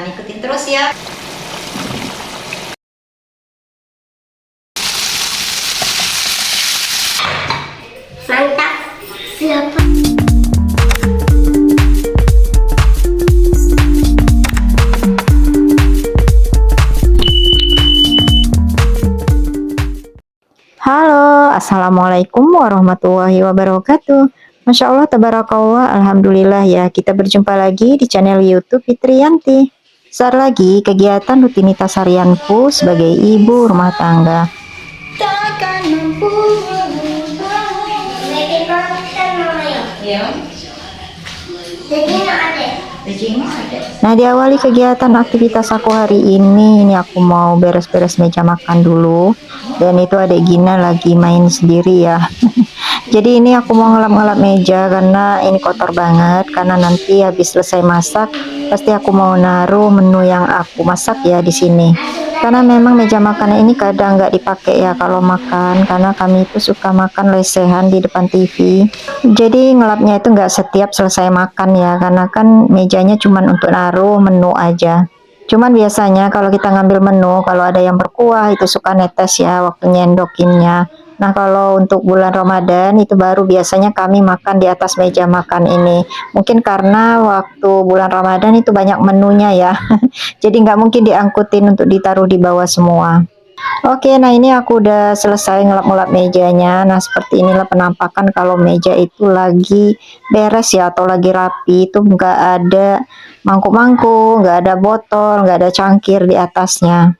dan ikutin terus ya. Mantap. Siapa? Halo, assalamualaikum warahmatullahi wabarakatuh. Masya Allah, tabarakallah, alhamdulillah ya. Kita berjumpa lagi di channel YouTube Fitriyanti. Saat lagi kegiatan rutinitas harianku sebagai ibu rumah tangga. Takkan mampu Bikin konten namanya. ya. Jadi nggak ada. Nah, diawali kegiatan aktivitas aku hari ini aku mau beres-beres meja makan dulu. Dan itu adek Gina lagi main sendiri ya. Jadi ini aku mau ngelap-ngelap meja karena ini kotor banget. Karena nanti habis selesai masak, pasti aku mau naruh menu yang aku masak ya di sini. Karena memang meja makan ini kadang nggak dipakai ya kalau makan, karena kami itu suka makan lesehan di depan TV. Jadi ngelapnya itu nggak setiap selesai makan ya, karena kan mejanya cuman untuk naruh menu aja. Cuman biasanya kalau kita ngambil menu, kalau ada yang berkuah itu suka netes ya waktu nyendokinnya. Nah, kalau untuk bulan Ramadan itu baru biasanya kami makan di atas meja makan ini. Mungkin karena waktu bulan Ramadan itu banyak menunya ya. Jadi nggak mungkin diangkutin untuk ditaruh di bawah semua. Oke, nah ini aku udah selesai ngelap-ngelap mejanya. Nah, seperti inilah penampakan kalau meja itu lagi beres ya atau lagi rapi. Itu nggak ada mangkuk-mangkuk, nggak ada botol, nggak ada cangkir di atasnya.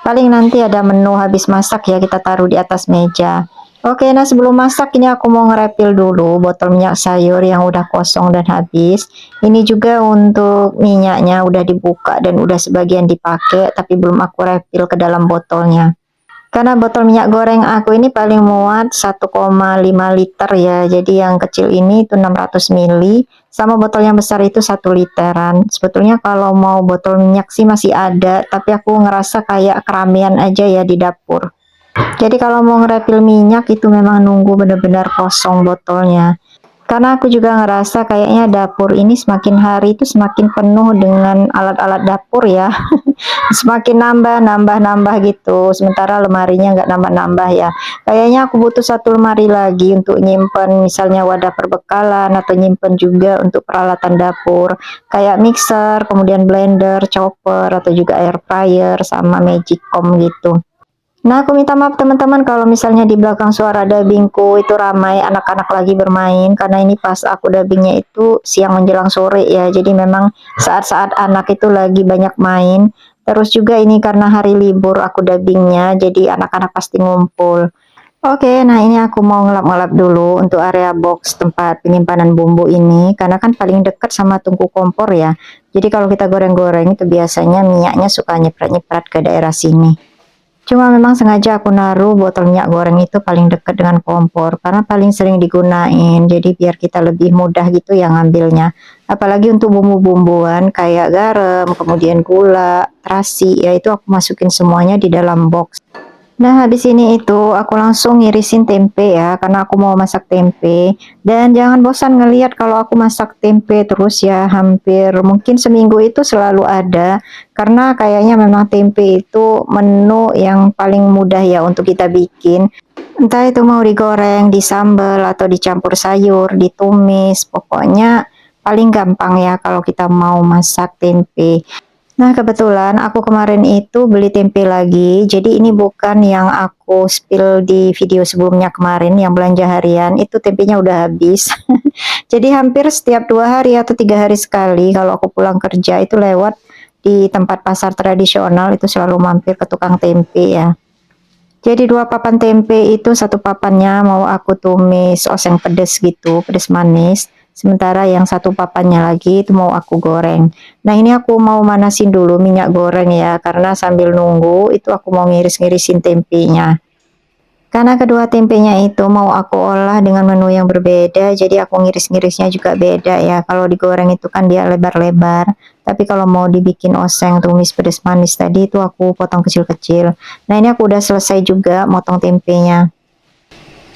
Paling nanti ada menu habis masak ya kita taruh di atas meja. Oke, nah sebelum masak ini aku mau ngerepil dulu botol minyak sayur yang udah kosong dan habis. Ini juga untuk minyaknya udah dibuka dan udah sebagian dipakai, tapi belum aku refill ke dalam botolnya. Karena botol minyak goreng aku ini paling muat 1,5 liter ya. Jadi yang kecil ini itu 600 ml, sama botol yang besar itu 1 literan. Sebetulnya kalau mau botol minyak sih masih ada, tapi aku ngerasa kayak keramaian aja ya di dapur. Jadi kalau mau ngerefill minyak itu memang nunggu benar-benar kosong botolnya. Karena aku juga ngerasa kayaknya dapur ini semakin hari itu semakin penuh dengan alat-alat dapur ya. Semakin nambah gitu. Sementara lemarinya nggak nambah-nambah ya. Kayaknya aku butuh satu lemari lagi untuk nyimpen misalnya wadah perbekalan atau nyimpen juga untuk peralatan dapur. Kayak mixer, kemudian blender, chopper, atau juga air fryer sama magicom gitu. Nah, aku minta maaf teman-teman kalau misalnya di belakang suara dubbingku itu ramai anak-anak lagi bermain, karena ini pas aku dubbingnya itu siang menjelang sore ya. Jadi memang saat-saat anak itu lagi banyak main. Terus juga ini karena hari libur aku dubbingnya, jadi anak-anak pasti ngumpul. Oke, nah ini aku mau ngelap-ngelap dulu untuk area box tempat penyimpanan bumbu ini, karena kan paling dekat sama tungku kompor ya. Jadi kalau kita goreng-goreng itu biasanya minyaknya suka nyeprat-nyeprat ke daerah sini. Cuma memang sengaja aku naruh botol minyak goreng itu paling dekat dengan kompor karena paling sering digunain. Jadi biar kita lebih mudah gitu ya ngambilnya. Apalagi untuk bumbu-bumbuan kayak garam, kemudian gula, terasi, ya itu aku masukin semuanya di dalam box. Nah, habis ini itu aku langsung ngirisin tempe ya, karena aku mau masak tempe. Dan jangan bosan ngelihat kalau aku masak tempe terus ya, hampir mungkin seminggu itu selalu ada. Karena kayaknya memang tempe itu menu yang paling mudah ya untuk kita bikin. Entah itu mau digoreng, disambal, atau dicampur sayur, ditumis, pokoknya paling gampang ya kalau kita mau masak tempe. Nah, kebetulan aku kemarin itu beli tempe lagi. Jadi ini bukan yang aku spill di video sebelumnya kemarin yang belanja harian. Itu tempenya udah habis. Jadi hampir setiap 2 hari atau 3 hari sekali kalau aku pulang kerja itu lewat di tempat pasar tradisional itu selalu mampir ke tukang tempe ya. Jadi 2 papan tempe itu satu papannya mau aku tumis oseng pedes gitu, pedes manis. Sementara yang satu papannya lagi itu mau aku goreng. Nah ini aku mau manasin dulu minyak goreng ya, karena sambil nunggu itu aku mau ngiris-ngirisin tempenya. Karena kedua tempenya itu mau aku olah dengan menu yang berbeda, jadi aku ngiris-ngirisnya juga beda ya. Kalau digoreng itu kan dia lebar-lebar, tapi kalau mau dibikin oseng tumis pedas manis tadi itu aku potong kecil-kecil. Nah ini aku udah selesai juga motong tempenya.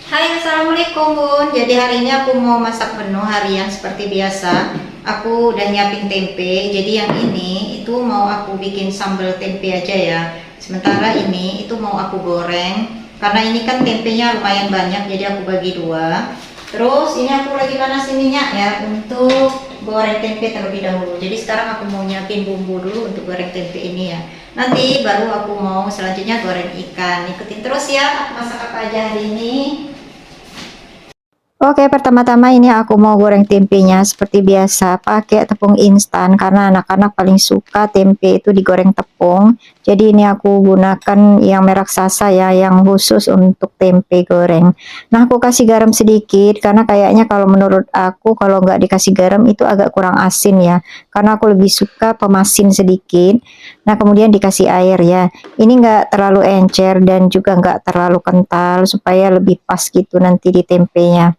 Hai, assalamualaikum bun. Jadi hari ini aku mau masak menu harian seperti biasa. aku udah nyiapin tempe. Jadi yang ini itu mau aku bikin sambal tempe aja ya. Sementara ini itu mau aku goreng. Karena ini kan tempenya lumayan banyak, jadi aku bagi dua. Terus ini aku lagi panasin minyak ya untuk goreng tempe terlebih dahulu. Jadi sekarang aku mau nyiapin bumbu dulu untuk goreng tempe ini ya. Nanti baru aku mau selanjutnya goreng ikan. Ikutin terus ya, aku masak apa aja hari ini. Oke, pertama-tama ini aku mau goreng tempenya seperti biasa pakai tepung instan karena anak-anak paling suka tempe itu digoreng tepung. Jadi ini aku gunakan yang merek Sasa ya, yang khusus untuk tempe goreng. Nah, aku kasih garam sedikit karena kayaknya kalau menurut aku kalau nggak dikasih garam itu agak kurang asin ya. Karena aku lebih suka pemasin sedikit. Nah, kemudian dikasih air ya. Ini nggak terlalu encer dan juga nggak terlalu kental supaya lebih pas gitu nanti di tempenya.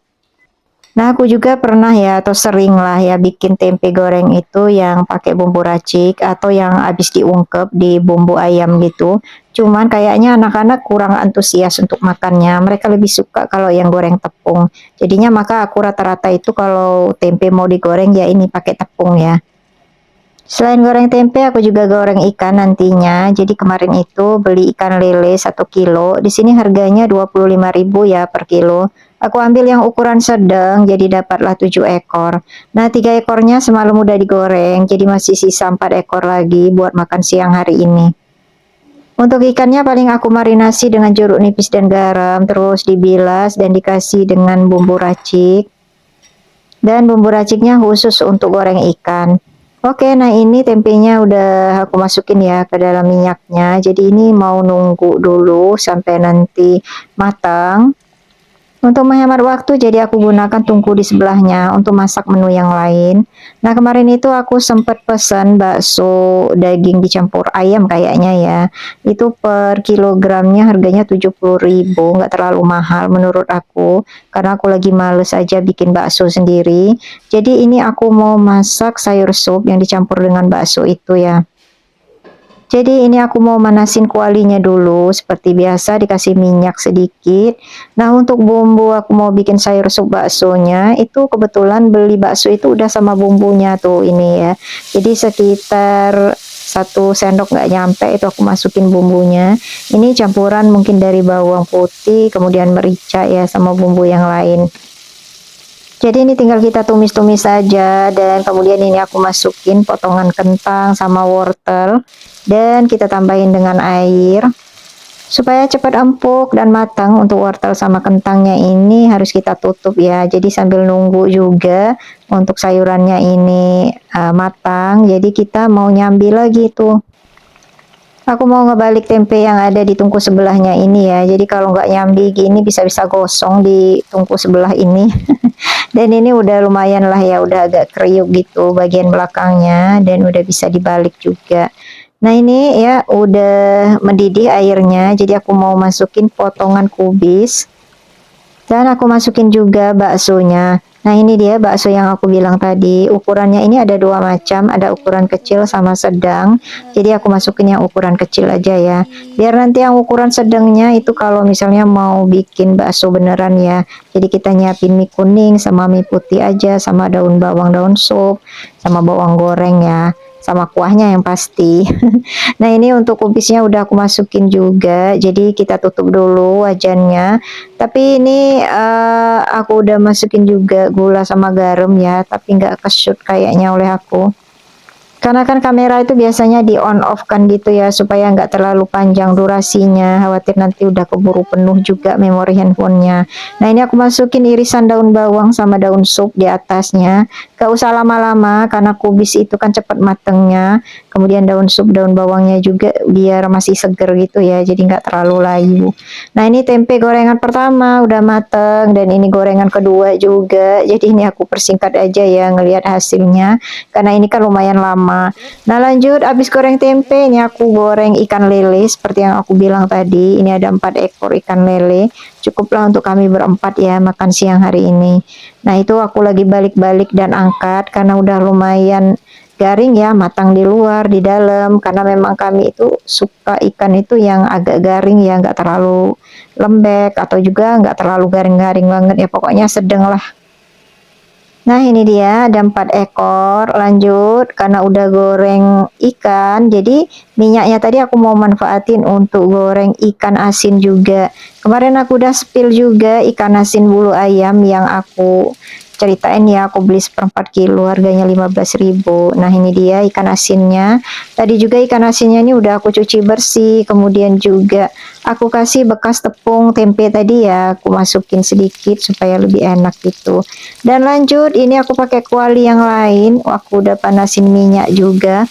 Nah, aku juga pernah ya atau sering lah ya bikin tempe goreng itu yang pakai bumbu racik atau yang habis diungkep di bumbu ayam gitu. Cuman kayaknya anak-anak kurang antusias untuk makannya. Mereka lebih suka kalau yang goreng tepung. Jadinya maka aku rata-rata itu kalau tempe mau digoreng ya ini pakai tepung ya. Selain goreng tempe, aku juga goreng ikan nantinya. Jadi kemarin itu beli ikan lele 1 kilo. Di sini harganya 25.000 ya per kilo. Aku ambil yang ukuran sedang, jadi dapatlah 7 ekor. Nah, 3 ekornya semalam udah digoreng, jadi masih sisa 4 ekor lagi buat makan siang hari ini. Untuk ikannya paling aku marinasi dengan jeruk nipis dan garam, terus dibilas dan dikasih dengan bumbu racik. Dan bumbu raciknya khusus untuk goreng ikan. Oke, nah ini tempenya udah aku masukin ya ke dalam minyaknya. Jadi ini mau nunggu dulu sampai nanti matang. Untuk menghemat waktu, jadi aku gunakan tungku di sebelahnya untuk masak menu yang lain. Nah, kemarin itu aku sempat pesan bakso daging dicampur ayam kayaknya ya. Itu per kilogramnya harganya 70.000, nggak terlalu mahal menurut aku. Karena aku lagi males aja bikin bakso sendiri. Jadi ini aku mau masak sayur sup yang dicampur dengan bakso itu ya. Jadi ini aku mau manasin kualinya dulu seperti biasa dikasih minyak sedikit. Nah, untuk bumbu aku mau bikin sayur sup baksonya itu kebetulan beli bakso itu udah sama bumbunya tuh ini ya. Jadi sekitar 1 sendok nggak nyampe itu aku masukin bumbunya. Ini campuran mungkin dari bawang putih, kemudian merica ya sama bumbu yang lain. Jadi ini tinggal kita tumis-tumis saja dan kemudian ini aku masukin potongan kentang sama wortel dan kita tambahin dengan air supaya cepat empuk dan matang. Untuk wortel sama kentangnya ini harus kita tutup ya, jadi sambil nunggu juga untuk sayurannya ini matang, jadi kita mau nyambi lagi tuh. Aku mau ngebalik tempe yang ada di tungku sebelahnya ini ya, jadi kalau nggak nyambi gini bisa-bisa gosong di tungku sebelah ini. Dan ini udah lumayan lah ya, udah agak kriuk gitu bagian belakangnya dan udah bisa dibalik juga. Nah ini ya udah mendidih airnya, jadi aku mau masukin potongan kubis dan aku masukin juga baksonya. Nah ini dia bakso yang aku bilang tadi, ukurannya ini ada dua macam, ada ukuran kecil sama sedang. Jadi aku masukin yang ukuran kecil aja ya, biar nanti yang ukuran sedangnya itu kalau misalnya mau bikin bakso beneran ya, jadi kita nyiapin mie kuning sama mie putih aja, sama daun bawang, daun sup, sama bawang goreng ya, sama kuahnya yang pasti. Nah ini untuk kubisnya udah aku masukin juga, jadi kita tutup dulu wajannya. Tapi ini aku udah masukin juga gula sama garam ya, tapi nggak ke-shoot kayaknya oleh aku. Karena kan kamera itu biasanya di on off kan gitu ya, supaya nggak terlalu panjang durasinya, khawatir nanti udah keburu penuh juga memori handphonenya. Nah ini aku masukin irisan daun bawang sama daun sup di atasnya. Gak usah lama-lama karena kubis itu kan cepat matengnya. Kemudian daun sup, daun bawangnya juga biar masih seger gitu ya, jadi nggak terlalu layu. Nah ini tempe gorengan pertama udah mateng dan ini gorengan kedua juga. Jadi ini aku persingkat aja ya ngelihat hasilnya, karena ini kan lumayan lama. Nah lanjut, habis goreng tempe ini aku goreng ikan lele seperti yang aku bilang tadi. Ini ada 4 ekor ikan lele, cukuplah untuk kami berempat ya makan siang hari ini. Nah itu aku lagi balik-balik dan angkat karena udah lumayan garing ya, matang di luar di dalam, karena memang kami itu suka ikan itu yang agak garing ya, nggak terlalu lembek atau juga nggak terlalu garing-garing banget ya, pokoknya sedang lah. Nah ini dia ada 4 ekor. Lanjut karena udah goreng ikan, jadi minyaknya tadi aku mau manfaatin untuk goreng ikan asin juga. Kemarin aku udah spill juga ikan asin bulu ayam yang aku ceritain ya, aku beli 1/4 kilo harganya 15.000. Nah ini dia ikan asinnya. Tadi juga ikan asinnya ini udah aku cuci bersih, kemudian juga aku kasih bekas tepung tempe tadi ya, aku masukin sedikit supaya lebih enak gitu. Dan lanjut ini aku pakai kuali yang lain, aku udah panasin minyak juga.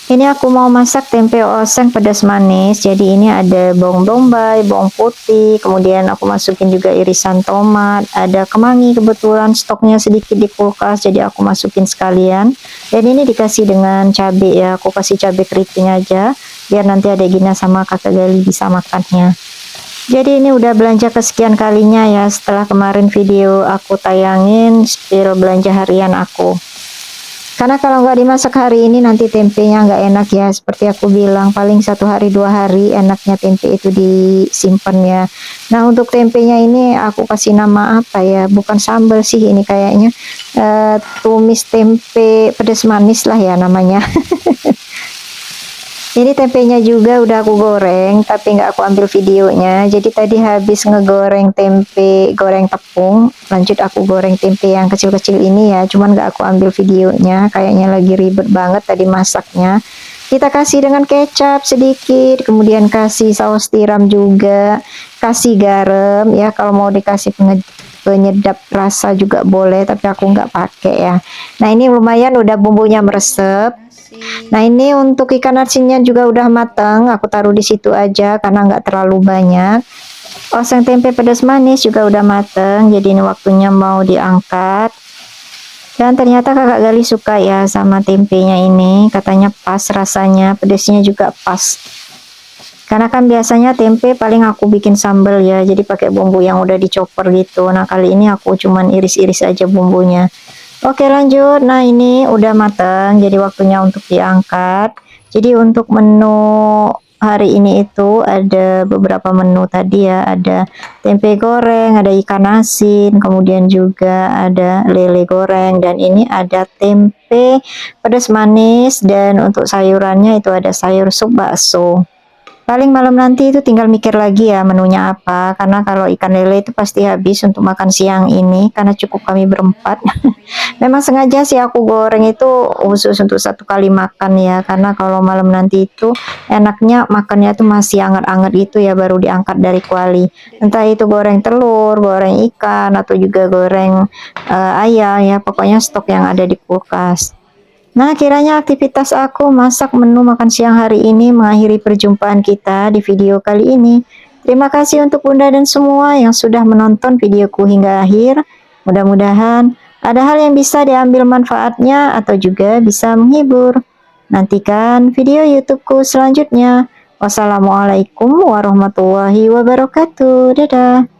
Ini aku mau masak tempe oseng pedas manis. Jadi ini ada bawang bombay, bawang putih, kemudian aku masukin juga irisan tomat, ada kemangi kebetulan stoknya sedikit di kulkas, jadi aku masukin sekalian. Dan ini dikasih dengan cabai ya, aku kasih cabai keriting aja, biar nanti adek Gina sama kakak Gali bisa makannya. Jadi ini udah belanja kesekian kalinya ya, setelah kemarin video aku tayangin spill belanja harian aku. Karena kalau nggak dimasak hari ini nanti tempenya nggak enak ya, seperti aku bilang paling 1 hari 2 hari enaknya tempe itu disimpan ya. Nah untuk tempenya ini aku kasih nama apa ya, bukan sambal sih ini kayaknya tumis tempe pedas manis lah ya namanya. Ini tempenya juga udah aku goreng, tapi nggak aku ambil videonya. Jadi tadi habis ngegoreng tempe, goreng tepung, lanjut aku goreng tempe yang kecil-kecil ini ya. Cuman nggak aku ambil videonya, kayaknya lagi ribet banget tadi masaknya. Kita kasih dengan kecap sedikit, kemudian kasih saus tiram juga, kasih garam ya. Kalau mau dikasih penyedap rasa juga boleh, tapi aku nggak pakai ya. Nah ini lumayan udah bumbunya meresep. Nah ini untuk ikan asinnya juga udah matang, aku taruh di situ aja karena nggak terlalu banyak. Oseng tempe pedas manis juga udah mateng, jadi ini waktunya mau diangkat. Dan ternyata kakak Gali suka ya sama tempenya ini, katanya pas rasanya, pedasnya juga pas. Karena kan biasanya tempe paling aku bikin sambal ya, jadi pakai bumbu yang udah dicopper gitu. Nah kali ini aku cuman iris-iris aja bumbunya. Oke lanjut, nah ini udah matang, jadi waktunya untuk diangkat. Jadi untuk menu hari ini itu ada beberapa menu tadi ya, ada tempe goreng, ada ikan asin, kemudian juga ada lele goreng, dan ini ada tempe pedas manis, dan untuk sayurannya itu ada sayur sup bakso. Paling malam nanti itu tinggal mikir lagi ya menunya apa, karena kalau ikan lele itu pasti habis untuk makan siang ini, karena cukup kami berempat. Memang sengaja sih aku goreng itu khusus untuk 1 kali makan ya, karena kalau malam nanti itu enaknya makannya tuh masih anget-anget gitu ya, baru diangkat dari kuali. Entah itu goreng telur, goreng ikan, atau juga goreng ayam ya, pokoknya stok yang ada di kulkas. Nah, kiranya aktivitas aku masak menu makan siang hari ini mengakhiri perjumpaan kita di video kali ini. Terima kasih untuk Bunda dan semua yang sudah menonton videoku hingga akhir. Mudah-mudahan ada hal yang bisa diambil manfaatnya atau juga bisa menghibur. Nantikan video YouTubeku selanjutnya. Wassalamualaikum warahmatullahi wabarakatuh. Dadah.